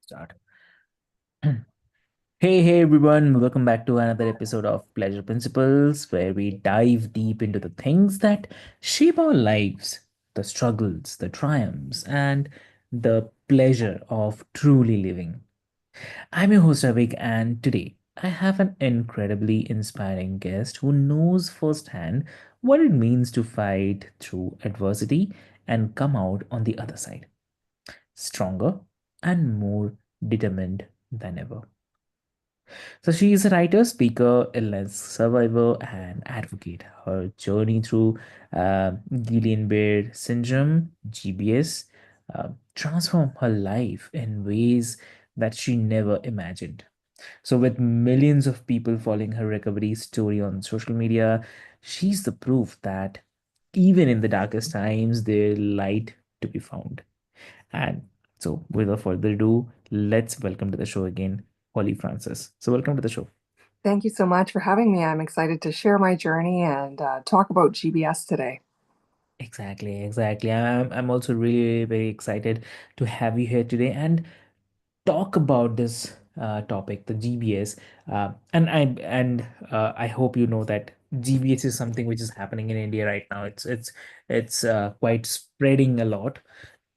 Start. Hey everyone, welcome back to another episode of Pleasure Principles, where we dive deep into the things that shape our lives, the struggles, the triumphs, and the pleasure of truly living. I'm your host Avik, and today I have an incredibly inspiring guest who knows firsthand what it means to fight through adversity and come out on the other side, stronger and more determined than ever. So she is a writer, speaker, illness survivor, and advocate. Her journey through Guillain-Barré syndrome (GBS) transformed her life in ways that she never imagined. So, with millions of people following her recovery story on social media, she's the proof that even in the darkest times, there's light to be found. And so, without further ado, let's welcome to the show again, Holly Francis. So, welcome to the show. Thank you so much for having me. I'm excited to share my journey and talk about GBS today. Exactly. I'm also really very excited to have you here today and talk about this topic, the GBS. I hope you know that GBS is something which is happening in India right now. It's quite spreading a lot.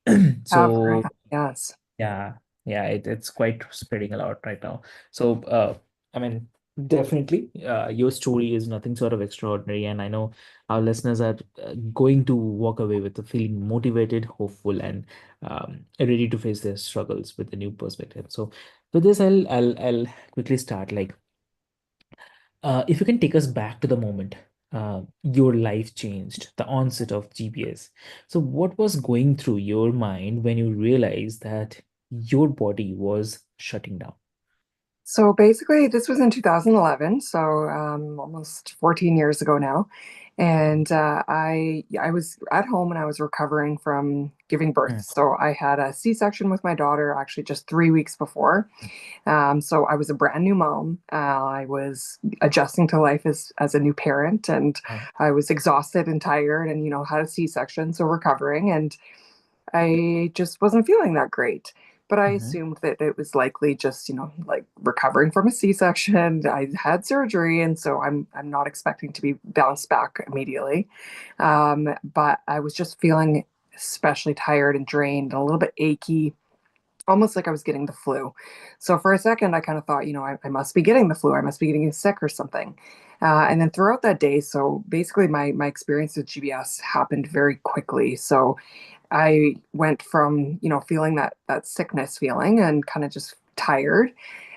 Have heard, So yes. yeah, yeah, it's quite spreading a lot right now. So, I mean, definitely, your story is nothing sort of extraordinary, and I know our listeners are going to walk away with a feeling motivated, hopeful, and ready to face their struggles with a new perspective. So, with this, I'll quickly start. Like, if you can take us back to the moment your life changed, the onset of GPS. So, what was going through your mind when you realized that your body was shutting down? So basically, this was in 2011, so almost 14 years ago now. And I was at home and I was recovering from giving birth. Mm, So I had a C-section with my daughter actually just 3 weeks before. So I was a brand new mom. I was adjusting to life as a new parent, and mm, I was exhausted and tired, and had a C-section, so recovering, and I just wasn't feeling that great. But I mhm, assumed that it was likely just, like recovering from a C-section. I had surgery, and so I'm not expecting to be bounced back immediately. But I was just feeling especially tired and drained and a little bit achy, almost like I was getting the flu. So for a second, I kind of thought, I must be getting the flu. I must be getting sick or something. And then throughout that day, so basically my experience with GBS happened very quickly. So I went from, feeling that sickness feeling and kind of just tired.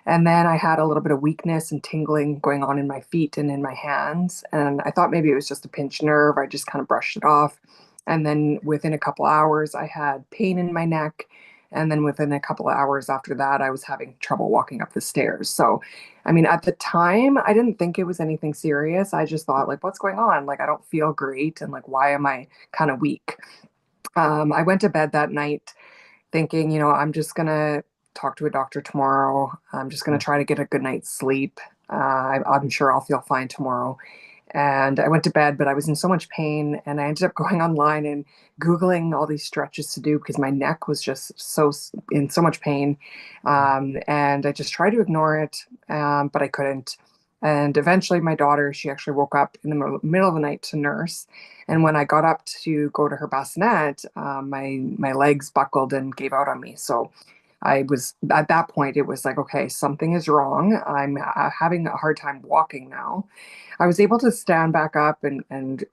And then I had a little bit of weakness and tingling going on in my feet and in my hands. And I thought maybe it was just a pinched nerve. I just kind of brushed it off. And then within a couple hours, I had pain in my neck. And then within a couple of hours after that, I was having trouble walking up the stairs. So, I mean, at the time, I didn't think it was anything serious. I just thought, like, what's going on? Like, I don't feel great. And like, why am I kind of weak? I went to bed that night thinking, I'm just going to talk to a doctor tomorrow. I'm just going mm, to try to get a good night's sleep. I'm sure I'll feel fine tomorrow. And I went to bed, but I was in so much pain. And I ended up going online and Googling all these stretches to do because my neck was just in so much pain. And I just tried to ignore it, but I couldn't. And eventually, my daughter, she actually woke up in the middle of the night to nurse. And when I got up to go to her bassinet, my legs buckled and gave out on me. So I was at that point, it was like, okay, something is wrong. I'm having a hard time walking now. I was able to stand back up and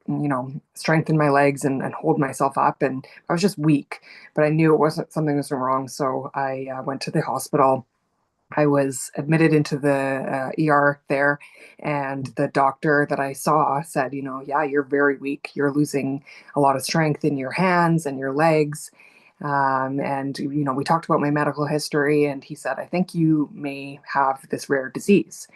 strengthen my legs and hold myself up, and I was just weak, but I knew it wasn't something was wrong. So I went to the hospital. I was admitted into the ER there, and the doctor that I saw said, yeah, you're very weak. You're losing a lot of strength in your hands and your legs. And, we talked about my medical history, and he said, I think you may have this rare disease.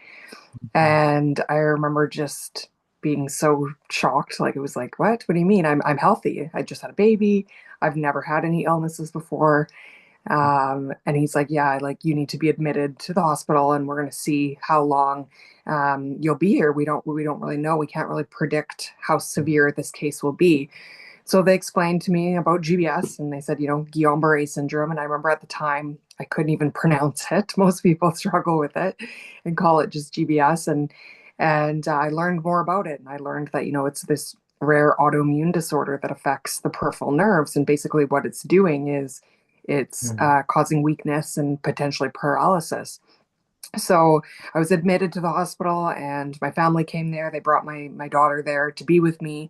mm, And I remember just being so shocked. Like, it was like, what do you mean? I'm healthy. I just had a baby. I've never had any illnesses before. And he's like, yeah, like you need to be admitted to the hospital, and we're going to see how long you'll be here. We don't really know. We can't really predict how severe this case will be. So they explained to me about GBS and they said, Guillain-Barré syndrome. And I remember at the time I couldn't even pronounce it. Most people struggle with it and call it just GBS. And I learned more about it. And I learned that, it's this rare autoimmune disorder that affects the peripheral nerves. And basically what it's doing is it's Mm. causing weakness and potentially paralysis. So I was admitted to the hospital and my family came there. They brought my daughter there to be with me.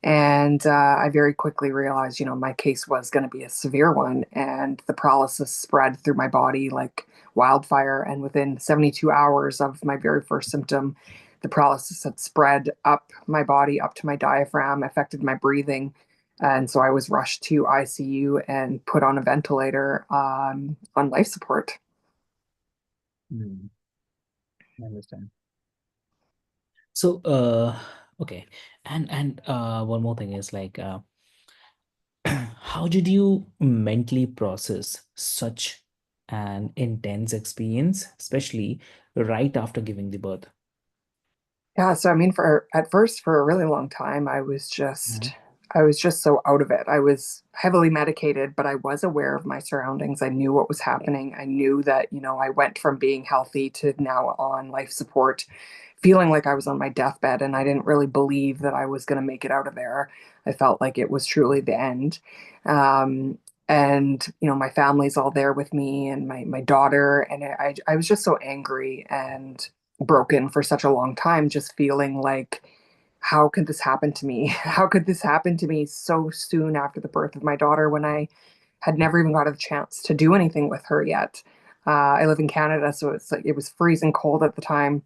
And I very quickly realized, my case was going to be a severe one, and the paralysis spread through my body like wildfire. And within 72 hours of my very first symptom, the paralysis had spread up my body, up to my diaphragm, affected my breathing. And so I was rushed to ICU and put on a ventilator on life support. Mm. I understand. So, okay, and one more thing is like, how did you mentally process such an intense experience, especially right after giving the birth? Yeah, so I mean for at first for a really long time Mhm. I was just so out of it. I was heavily medicated, but I was aware of my surroundings. I knew what was happening. I knew that, I went from being healthy to now on life support, feeling like I was on my deathbed and I didn't really believe that I was going to make it out of there. I felt like it was truly the end. Um, and my family's all there with me and my daughter and I was just so angry and broken for such a long time, just feeling like, how could this happen to me? How could this happen to me so soon after the birth of my daughter when I had never even got a chance to do anything with her yet? I live in Canada, so it's like it was freezing cold at the time.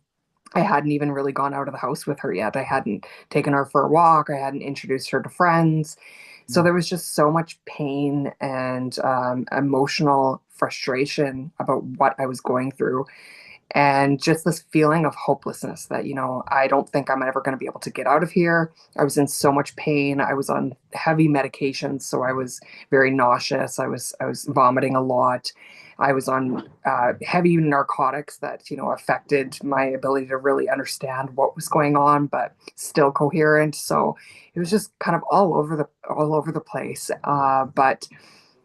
I hadn't even really gone out of the house with her yet. I hadn't taken her for a walk. I hadn't introduced her to friends. So there was just so much pain and emotional frustration about what I was going through and just this feeling of hopelessness that I don't think I'm ever going to be able to get out of here. I was in so much pain. I was on heavy medications, so I was very nauseous. I was vomiting a lot. I was on heavy narcotics that affected my ability to really understand what was going on, but still coherent. So it was just kind of all over the place. But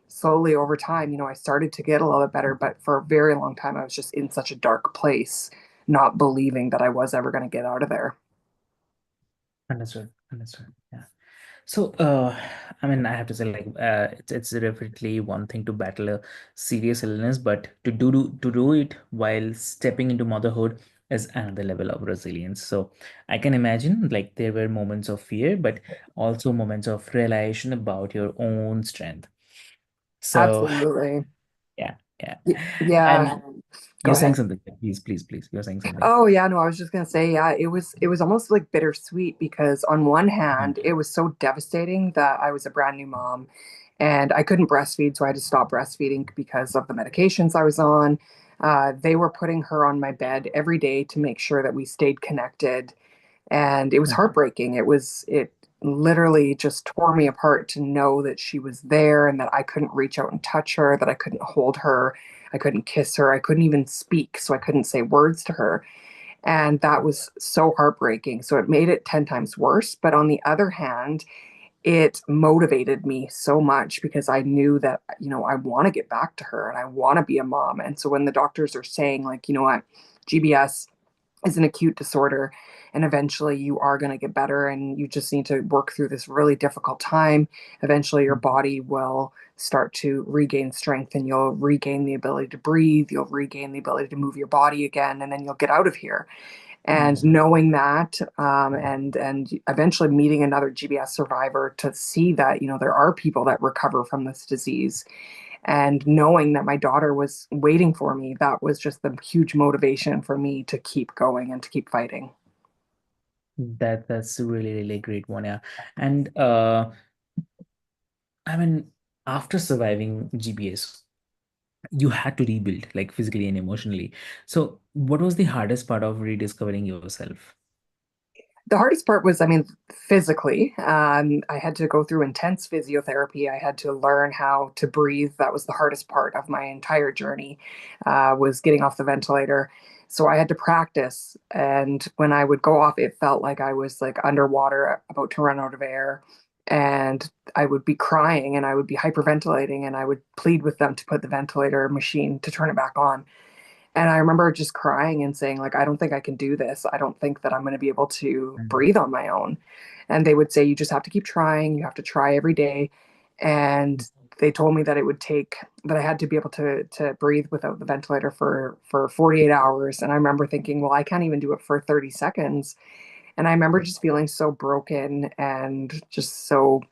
slowly over time, I started to get a little bit better, but for a very long time, I was just in such a dark place, not believing that I was ever going to get out of there. Understood. Understood. Yeah. So, I mean, I have to say, like, it's definitely one thing to battle a serious illness, but to do it while stepping into motherhood is another level of resilience. So, I can imagine, like, there were moments of fear, but also moments of realization about your own strength. So, Absolutely. yeah, yeah. Yeah. And Go you're saying ahead. something. Please, please, please. You're saying something. Oh yeah, no, I was just gonna say, yeah, it was almost like bittersweet because on one hand, it was so devastating that I was a brand new mom and I couldn't breastfeed, so I had to stop breastfeeding because of the medications I was on. They were putting her on my bed every day to make sure that we stayed connected and it was Mhm. heartbreaking. It literally just tore me apart to know that she was there and that I couldn't reach out and touch her, that I couldn't hold her, I couldn't kiss her, I couldn't even speak, so I couldn't say words to her. And that was so heartbreaking. So it made it 10 times worse. But on the other hand, it motivated me so much because I knew that, I want to get back to her and I want to be a mom. And so when the doctors are saying, like, you know what, GBS is an acute disorder and eventually you are going to get better and you just need to work through this really difficult time. Eventually your body will start to regain strength and you'll regain the ability to breathe, you'll regain the ability to move your body again, and then you'll get out of here. And Mhm. knowing that, and eventually meeting another GBS survivor to see that there are people that recover from this disease, and knowing that my daughter was waiting for me, that was just the huge motivation for me to keep going and to keep fighting. That's a really, really great one, yeah. And I mean, after surviving GBS, you had to rebuild, like physically and emotionally. So, what was the hardest part of rediscovering yourself? The hardest part was, I mean, physically. I had to go through intense physiotherapy. I had to learn how to breathe. That was the hardest part of my entire journey, was getting off the ventilator. So I had to practice. And when I would go off, it felt like I was like underwater, about to run out of air. and I would be crying and I would be hyperventilating and I would plead with them to put the ventilator machine to turn it back on. And I remember just crying and saying, like, I don't think I can do this. I don't think that I'm going to be able to Mhm. breathe on my own. And they would say, you just have to keep trying. You have to try every day. And they told me that it would take that I had to be able to breathe without the ventilator for 48 hours. And I remember thinking, well, I can't even do it for 30 seconds. And I remember just feeling so broken and just so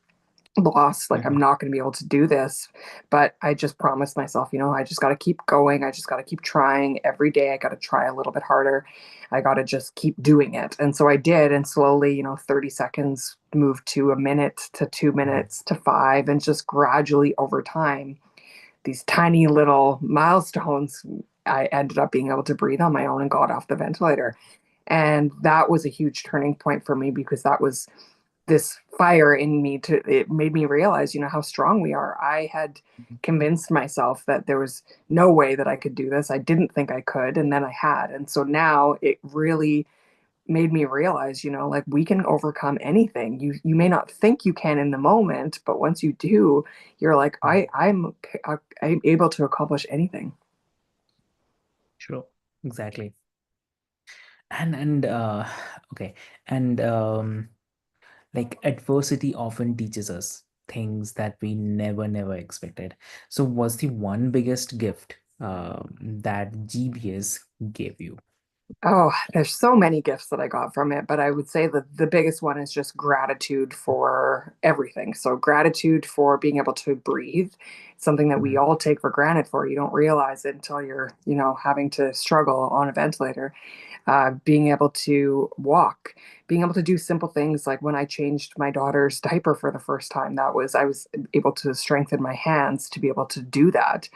lost, like I'm Mhm. not going to be able to do this. But I just promised myself, I just got to keep going. I just got to keep trying every day. I got to try a little bit harder. I got to just keep doing it. And so I did. And slowly, 30 seconds moved to a minute to 2 minutes to five. And just gradually over time, these tiny little milestones, I ended up being able to breathe on my own and got off the ventilator. And that was a huge turning point for me because that was this fire in me to it made me realize, how strong we are. I had convinced myself that there was no way that I could do this. I didn't think I could, and then I had. And so now it really made me realize, like we can overcome anything. You may not think you can in the moment, but once you do, you're like, I'm able to accomplish anything. Sure, exactly. And okay, and like adversity often teaches us things that we never expected. So what's the one biggest gift that GBS gave you? Oh, there's so many gifts that I got from it, but I would say that the biggest one is just gratitude for everything. So gratitude for being able to breathe, something that we Mhm. all take for granted for. You don't realize it until you're, having to struggle on a ventilator. Being able to walk, being able to do simple things like when I changed my daughter's diaper for the first time, I was able to strengthen my hands to be able to do that,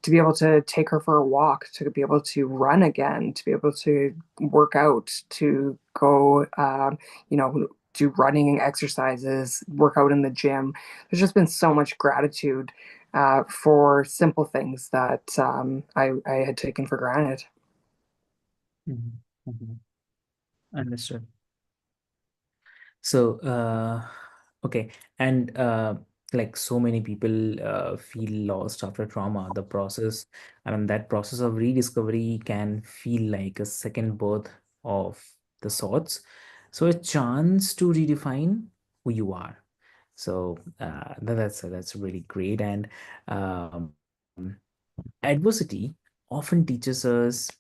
to be able to take her for a walk, to be able to run again, to be able to work out, to go, do running exercises, work out in the gym. There's just been so much gratitude for simple things that I had taken for granted. Mhm. Mhm. Understood. So, okay, and like so many people feel lost after trauma. The process, I mean, that process of rediscovery can feel like a second birth of the sorts. So, a chance to redefine who you are. So, that's really great. And um, adversity often teaches us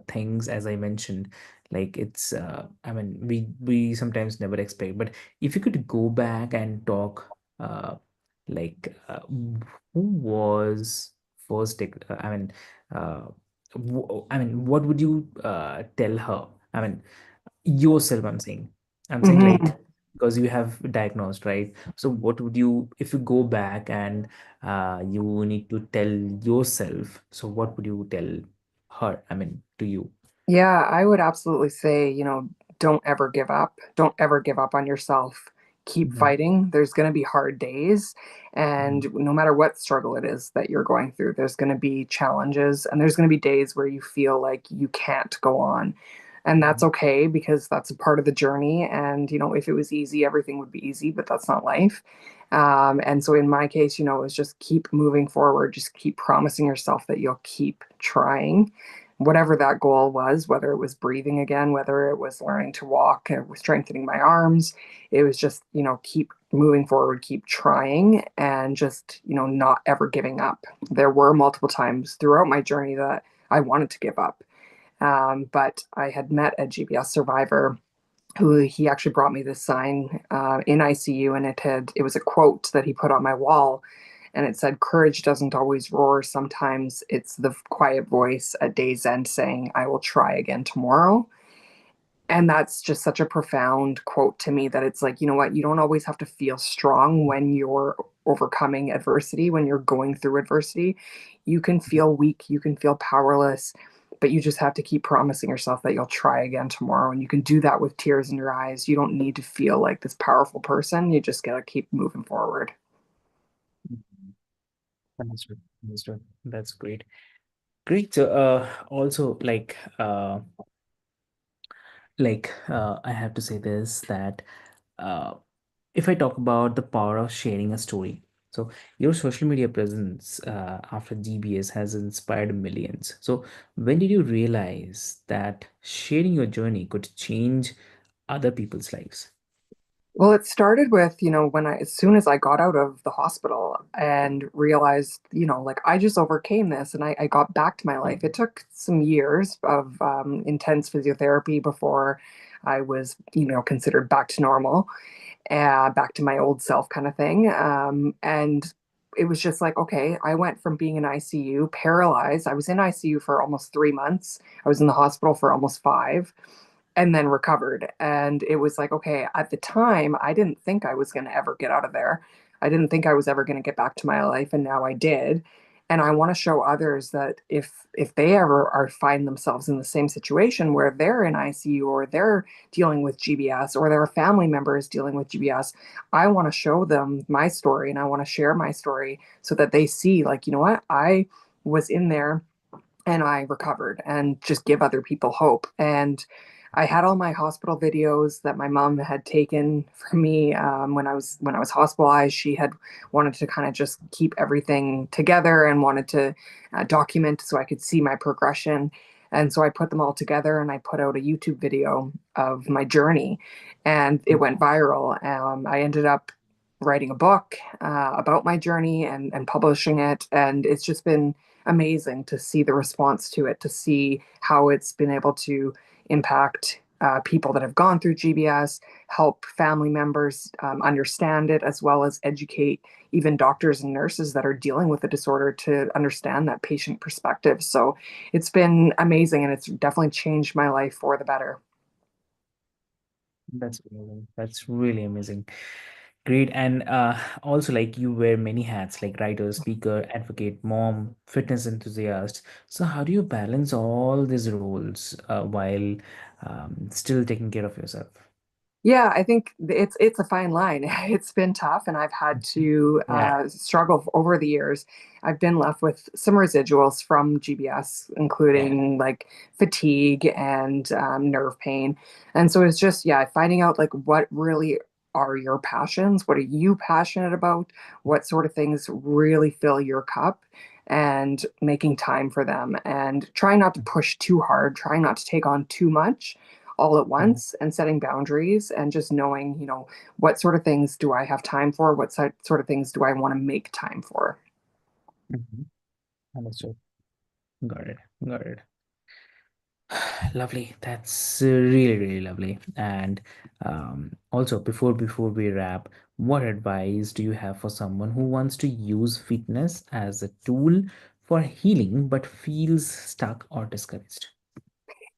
things, as I mentioned, like it's I mean, we sometimes never expect. But if you could go back and talk like who was I mean, uh, I mean, what would you tell her? I mean, yourself, I'm saying like, Mhm. because you have diagnosed, right? So what would you, if you go back and you need to tell yourself, so what would you tell her, I mean, to you? Yeah, I would absolutely say, don't ever give up. Don't ever give up on yourself. Keep Mhm. fighting. There's going to be hard days. And Mhm. no matter what struggle it is that you're going through, there's going to be challenges and there's going to be days where you feel like you can't go on. And that's Mhm. okay because that's a part of the journey. And, if it was easy, everything would be easy, but that's not life. And so in my case, it was just keep moving forward, just keep promising yourself that you'll keep trying whatever that goal was, whether it was breathing again, whether it was learning to walk, strengthening my arms. It was just, keep moving forward, keep trying, and just, not ever giving up. There were multiple times throughout my journey that I wanted to give up. But I had met a GBS survivor who he actually brought me this sign in ICU, and it was a quote that he put on my wall, and it said, "Courage doesn't always roar. Sometimes it's the quiet voice at day's end saying, 'I will try again tomorrow.'" And that's just such a profound quote to me that it's like, you know what, you don't always have to feel strong when you're overcoming adversity, when you're going through adversity. You can feel weak, you can feel powerless, but you just have to keep promising yourself that you'll try again tomorrow. And you can do that with tears in your eyes. You don't need to feel like this powerful person. You just got to keep moving forward. Mhm. Understood. Understood. That's great. Great. So, also like I have to say this, that uh if I talk about the power of sharing a story, so your social media presence after GBS has inspired millions. So when did you realize that sharing your journey could change other people's lives? Well, it started with, as soon as I got out of the hospital and realized, like I just overcame this and I got back to my life. It took some years of intense physiotherapy before I was, considered back to normal, back to my old self kind of thing. And it was just like, okay, I went from being in ICU, paralyzed. I was in ICU for almost 3 months. I was in the hospital for almost five and then recovered. And it was like, okay, at the time, I didn't think I was going to ever get out of there. I didn't think I was ever going to get back to my life, and now I did. And I want to show others that if they ever are find themselves in the same situation where they're in ICU or they're dealing with GBS or their family member is dealing with GBS, I want to show them my story and I want to share my story so that they see, like, you know what, I was in there and I recovered, and just give other people hope. And I had all my hospital videos that my mom had taken for me when I was hospitalized. She had wanted to kind of just keep everything together and wanted to document so I could see my progression. And so I put them all together and I put out a YouTube video of my journey, and it went viral. I ended up writing a book about my journey and publishing it, and it's just been amazing to see the response to it, to see how it's been able to impact people that have gone through GBS, help family members understand it, as well as educate even doctors and nurses that are dealing with the disorder to understand that patient perspective. So it's been amazing, and it's definitely changed my life for the better. That's amazing. That's really amazing. Great. And also, like, you wear many hats, like writer, speaker, advocate, mom, fitness enthusiast. So how do you balance all these roles while still taking care of yourself? Yeah, I think it's a fine line. It's been tough, and I've had to Yeah. struggle over the years. I've been left with some residuals from GBS, Yeah. including like fatigue and nerve pain. And so it's just, yeah, finding out like what really are your passions? What are you passionate about? What sort of things really fill your cup? And making time for them, and trying not to push too hard, trying not to take on too much all at Mhm. once, and setting boundaries and just knowing, what sort of things do I have time for? What sort of things do I want to make time for? Mhm. Understood. Got it. Got it. Lovely. That's really, really lovely. And also, before we wrap, what advice do you have for someone who wants to use fitness as a tool for healing but feels stuck or discouraged?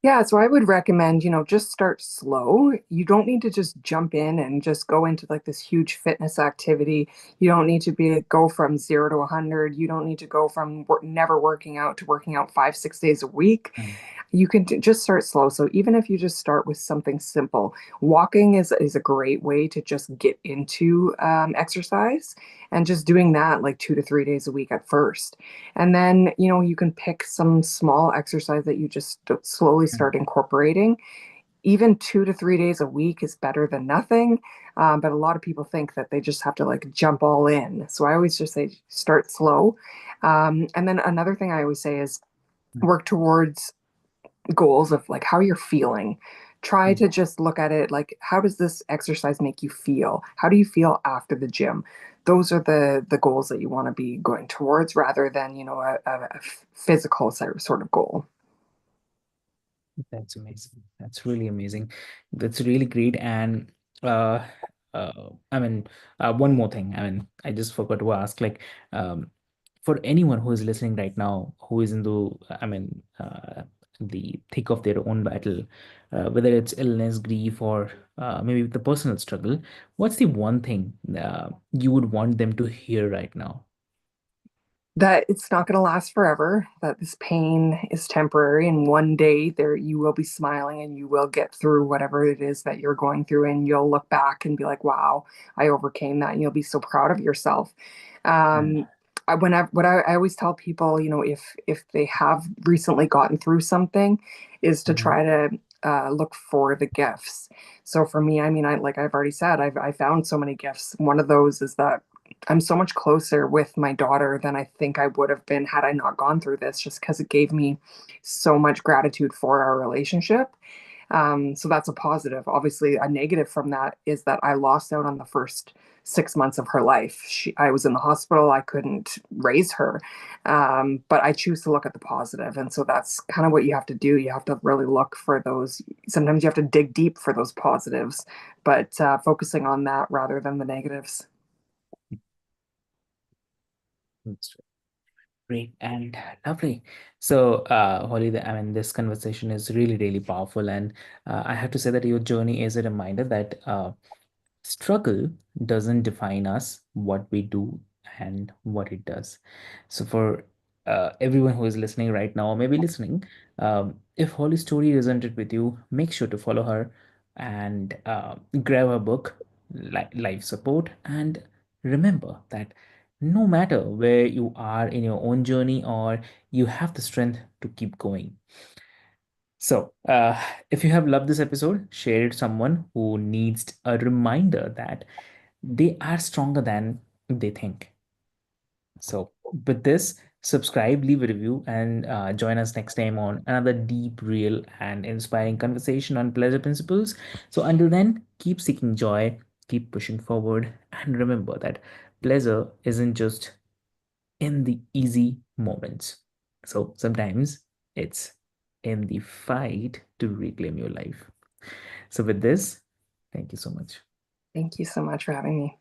Yeah, so I would recommend, just start slow. You don't need to just jump in and just go into like this huge fitness activity. You don't need to go from 0 to 100. You don't need to go from never working out to working out 5, 6 days a week. Mm. You can just start slow. So even if you just start with something simple, walking is a great way to just get into exercise, and just doing that like 2 to 3 days a week at first. And then, you can pick some small exercise that you just slowly start Mm. incorporating. Even 2 to 3 days a week is better than nothing. But a lot of people think that they just have to like jump all in. So I always just say start slow. And then another thing I always say is work towards goals of like how you're feeling. Try Mm. to just look at it like, how does this exercise make you feel? How do you feel after the gym? Those are the goals that you want to be going towards, rather than, a physical sort of goal. That's amazing. That's really amazing. That's really great. And uh, I mean, one more thing. I mean, I just forgot to ask, like, for anyone who is listening right now, who is in the thick of their own battle, whether it's illness, grief, or maybe the personal struggle, what's the one thing you would want them to hear right now? That it's not going to last forever, that this pain is temporary, and one day there you will be smiling and you will get through whatever it is that you're going through, and you'll look back and be like, wow, I overcame that, and you'll be so proud of yourself. Mm. um I always tell people, if they have recently gotten through something, is to Mhm. try to look for the gifts. So for me, I mean, like I've already said, I found so many gifts. One of those is that I'm so much closer with my daughter than I think I would have been had I not gone through this, just because it gave me so much gratitude for our relationship. So that's a positive. Obviously, a negative from that is that I lost out on the first 6 months of her life. I was in the hospital. I couldn't raise her. But I choose to look at the positive. And so that's kind of what you have to do. You have to really look for those. Sometimes you have to dig deep for those positives, but focusing on that rather than the negatives. That's great and lovely. So, Holly, I mean, this conversation is really, really powerful. And I have to say that your journey is a reminder that struggle doesn't define us, what we do and what it does. So, for everyone who is listening right now, or maybe listening, if Holly's story resonated with you, make sure to follow her and grab her book, Life Support. And remember that no matter where you are in your own journey, or you have the strength to keep going. So, if you have loved this episode, share it with someone who needs a reminder that they are stronger than they think. So, with this, subscribe, leave a review, and join us next time on another deep, real, and inspiring conversation on pleasure principles. So, until then, keep seeking joy, keep pushing forward, and remember that pleasure isn't just in the easy moments. So, sometimes it's in the fight to reclaim your life. So, with this, thank you so much. Thank you so much for having me.